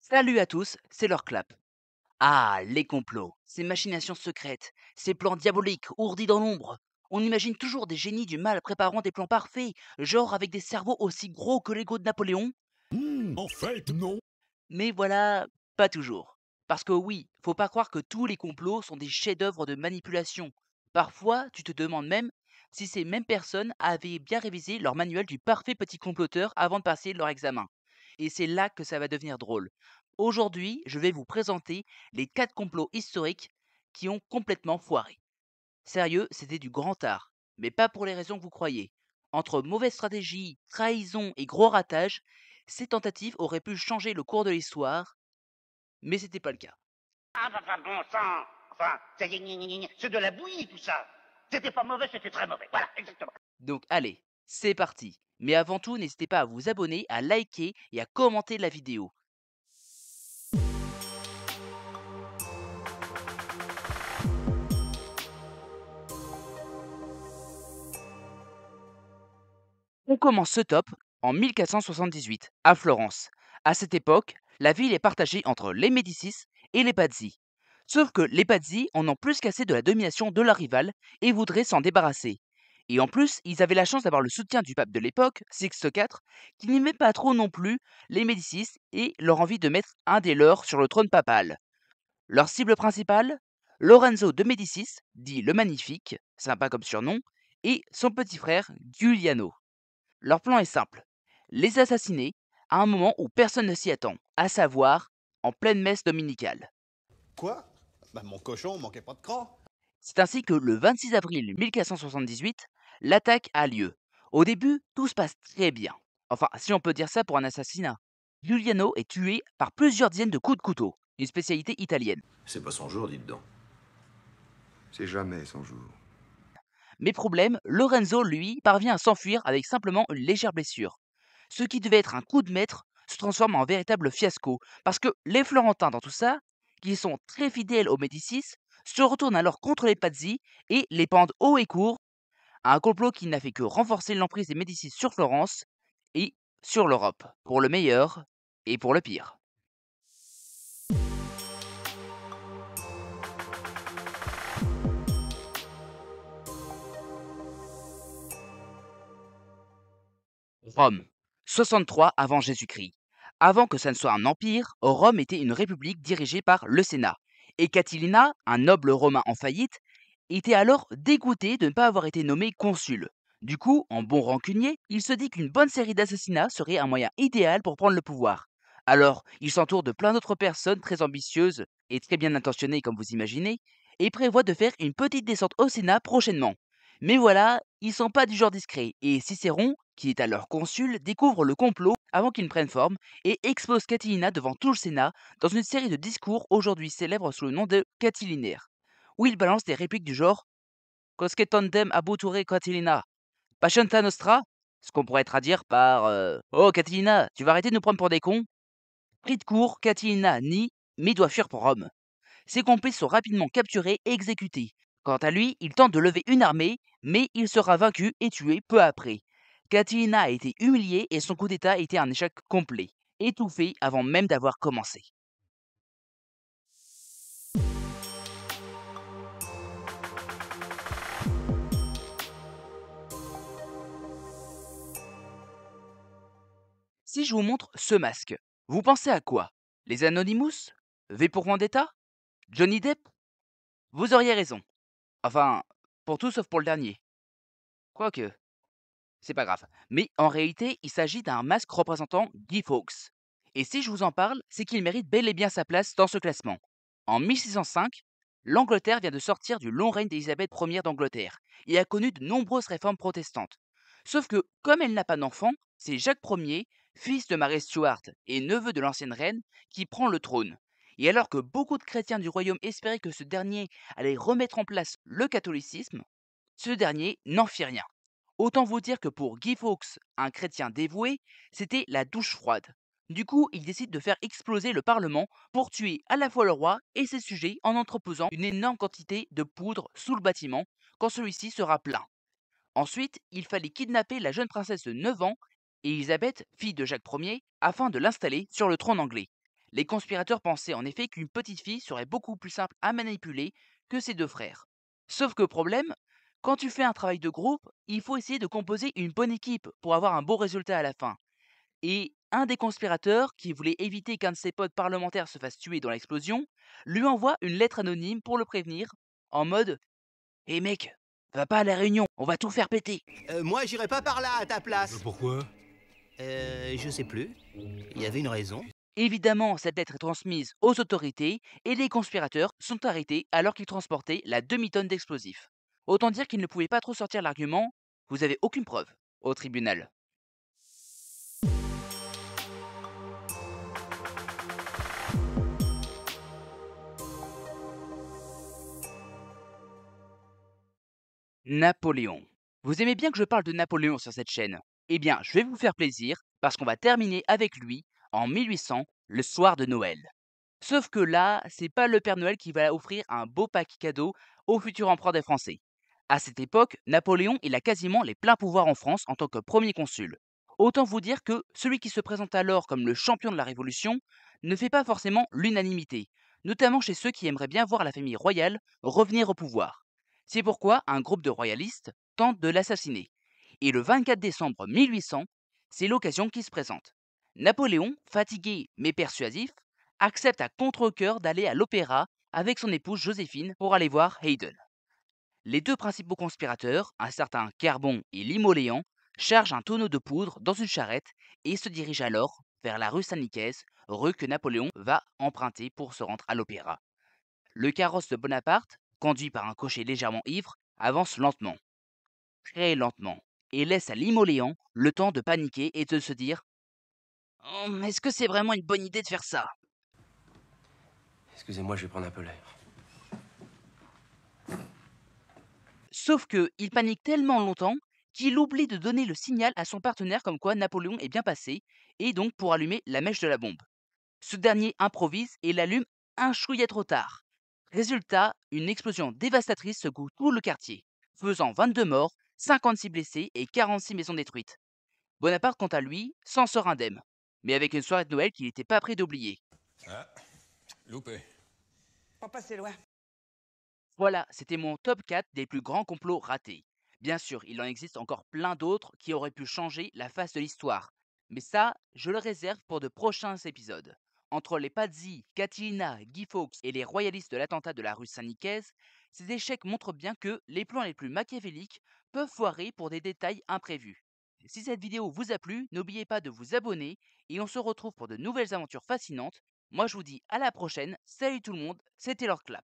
Salut à tous, c'est leur clap. Ah, les complots, ces machinations secrètes, ces plans diaboliques ourdis dans l'ombre. On imagine toujours des génies du mal préparant des plans parfaits, genre avec des cerveaux aussi gros que l'ego de Napoléon. En fait, non. Mais voilà, pas toujours. Parce que oui, faut pas croire que tous les complots sont des chefs-d'œuvre de manipulation. Parfois, tu te demandes même si ces mêmes personnes avaient bien révisé leur manuel du parfait petit comploteur avant de passer leur examen. Et c'est là que ça va devenir drôle. Aujourd'hui, je vais vous présenter les 4 complots historiques qui ont complètement foiré. Sérieux, c'était du grand art, mais pas pour les raisons que vous croyez. Entre mauvaise stratégie, trahison et gros ratage, ces tentatives auraient pu changer le cours de l'histoire, mais c'était pas le cas. Ah, bah, bon sang. Enfin, c'est de la bouillie, tout ça. C'était pas mauvais, c'était très mauvais. Voilà, exactement. Donc allez, c'est parti. Mais avant tout, n'hésitez pas à vous abonner, à liker et à commenter la vidéo. On commence ce top en 1478, à Florence. À cette époque, la ville est partagée entre les Médicis et les Pazzi. Sauf que les Pazzi en ont plus qu'assez de la domination de leur rival et voudraient s'en débarrasser. Et en plus, ils avaient la chance d'avoir le soutien du pape de l'époque, Sixte IV, qui n'aimait pas trop non plus les Médicis et leur envie de mettre un des leurs sur le trône papal. Leur cible principale, Lorenzo de Médicis, dit le Magnifique, sympa comme surnom, et son petit frère Giuliano. Leur plan est simple, les assassiner à un moment où personne ne s'y attend, à savoir en pleine messe dominicale. Quoi? Bah, mon cochon manquait pas de cran. C'est ainsi que le 26 avril 1478, l'attaque a lieu. Au début, tout se passe très bien. Enfin, si on peut dire ça pour un assassinat. Giuliano est tué par plusieurs dizaines de coups de couteau, une spécialité italienne. C'est pas son jour, dites donc. C'est jamais son jour. Mais problème, Lorenzo, lui, parvient à s'enfuir avec simplement une légère blessure. Ce qui devait être un coup de maître se transforme en véritable fiasco, parce que les Florentins dans tout ça, qui sont très fidèles aux Médicis, se retournent alors contre les Pazzi et les pendent haut et court, un complot qui n'a fait que renforcer l'emprise des Médicis sur Florence et sur l'Europe, pour le meilleur et pour le pire. Rome, 63 avant Jésus-Christ. Avant que ça ne soit un empire, Rome était une république dirigée par le Sénat. Et Catilina, un noble romain en faillite, était alors dégoûté de ne pas avoir été nommé consul. Du coup, en bon rancunier, il se dit qu'une bonne série d'assassinats serait un moyen idéal pour prendre le pouvoir. Alors, il s'entoure de plein d'autres personnes très ambitieuses et très bien intentionnées comme vous imaginez, et prévoit de faire une petite descente au Sénat prochainement. Mais voilà, ils sont pas du genre discret, et Cicéron, qui est alors consul, découvre le complot avant qu'il ne prenne forme et expose Catilina devant tout le Sénat dans une série de discours aujourd'hui célèbres sous le nom de catilinaire, où il balance des répliques du genre Quosque tandem abuture Catilina, patienta nostra, ce qu'on pourrait traduire par Oh Catilina, tu vas arrêter de nous prendre pour des cons. Pris de court, Catilina nie, mais doit fuir pour Rome. Ses complices sont rapidement capturés et exécutés. Quant à lui, il tente de lever une armée, mais il sera vaincu et tué peu après. Catilina a été humilié et son coup d'État a été un échec complet, étouffé avant même d'avoir commencé. Si je vous montre ce masque, vous pensez à quoi? Les Anonymous? V pour Vendetta? Johnny Depp? Vous auriez raison. Enfin, pour tout sauf pour le dernier. Quoique, c'est pas grave. Mais en réalité, il s'agit d'un masque représentant Guy Fawkes. Et si je vous en parle, c'est qu'il mérite bel et bien sa place dans ce classement. En 1605, l'Angleterre vient de sortir du long règne d'Élisabeth Ier d'Angleterre et a connu de nombreuses réformes protestantes. Sauf que, comme elle n'a pas d'enfant, c'est Jacques Ier, fils de Marie Stuart et neveu de l'ancienne reine, qui prend le trône. Et alors que beaucoup de chrétiens du royaume espéraient que ce dernier allait remettre en place le catholicisme, ce dernier n'en fit rien. Autant vous dire que pour Guy Fawkes, un chrétien dévoué, c'était la douche froide. Du coup, il décide de faire exploser le Parlement pour tuer à la fois le roi et ses sujets en entreposant une énorme quantité de poudre sous le bâtiment quand celui-ci sera plein. Ensuite, il fallait kidnapper la jeune princesse de 9 ans, Élisabeth, fille de Jacques Ier, afin de l'installer sur le trône anglais. Les conspirateurs pensaient en effet qu'une petite fille serait beaucoup plus simple à manipuler que ses deux frères. Sauf que problème, quand tu fais un travail de groupe, il faut essayer de composer une bonne équipe pour avoir un beau résultat à la fin. Et un des conspirateurs, qui voulait éviter qu'un de ses potes parlementaires se fasse tuer dans l'explosion, lui envoie une lettre anonyme pour le prévenir, en mode: hé mec, va pas à la réunion, on va tout faire péter. Moi, j'irai pas par là à ta place. Pourquoi? Je sais plus. Il y avait une raison. Évidemment, cette lettre est transmise aux autorités et les conspirateurs sont arrêtés alors qu'ils transportaient la demi-tonne d'explosifs. Autant dire qu'ils ne pouvaient pas trop sortir l'argument: vous avez aucune preuve, au tribunal. Napoléon. Vous aimez bien que je parle de Napoléon sur cette chaîne? Eh bien, je vais vous faire plaisir parce qu'on va terminer avec lui en 1800, le soir de Noël. Sauf que là, c'est pas le Père Noël qui va offrir un beau pack cadeau au futur empereur des Français. À cette époque, Napoléon, il a quasiment les pleins pouvoirs en France en tant que premier consul. Autant vous dire que celui qui se présente alors comme le champion de la Révolution ne fait pas forcément l'unanimité, notamment chez ceux qui aimeraient bien voir la famille royale revenir au pouvoir. C'est pourquoi un groupe de royalistes tente de l'assassiner. Et le 24 décembre 1800, c'est l'occasion qui se présente. Napoléon, fatigué mais persuasif, accepte à contre-cœur d'aller à l'opéra avec son épouse Joséphine pour aller voir Haydn. Les deux principaux conspirateurs, un certain Carbon et Limoléan, chargent un tonneau de poudre dans une charrette et se dirigent alors vers la rue Saint-Nicaise, rue que Napoléon va emprunter pour se rendre à l'opéra. Le carrosse de Bonaparte, conduit par un cocher légèrement ivre, avance lentement, très lentement, et laisse à Limoléan le temps de paniquer et de se dire: est-ce que c'est vraiment une bonne idée de faire ça? Excusez-moi, je vais prendre un peu l'air. Sauf que il panique tellement longtemps qu'il oublie de donner le signal à son partenaire comme quoi Napoléon est bien passé, et donc pour allumer la mèche de la bombe. Ce dernier improvise et l'allume un chouïa trop tard. Résultat, une explosion dévastatrice secoue tout le quartier, faisant 22 morts, 56 blessés et 46 maisons détruites. Bonaparte, quant à lui, s'en sort indemne, mais avec une soirée de Noël qu'il n'était pas prêt d'oublier. Ah, loupé. Pas passé loin. Voilà, c'était mon top 4 des plus grands complots ratés. Bien sûr, il en existe encore plein d'autres qui auraient pu changer la face de l'histoire. Mais ça, je le réserve pour de prochains épisodes. Entre les Pazzi, Catilina, Guy Fawkes et les royalistes de l'attentat de la rue Saint-Nicaise, ces échecs montrent bien que les plans les plus machiavéliques peuvent foirer pour des détails imprévus. Si cette vidéo vous a plu, n'oubliez pas de vous abonner et on se retrouve pour de nouvelles aventures fascinantes. Moi je vous dis à la prochaine, salut tout le monde, c'était Lord Clap.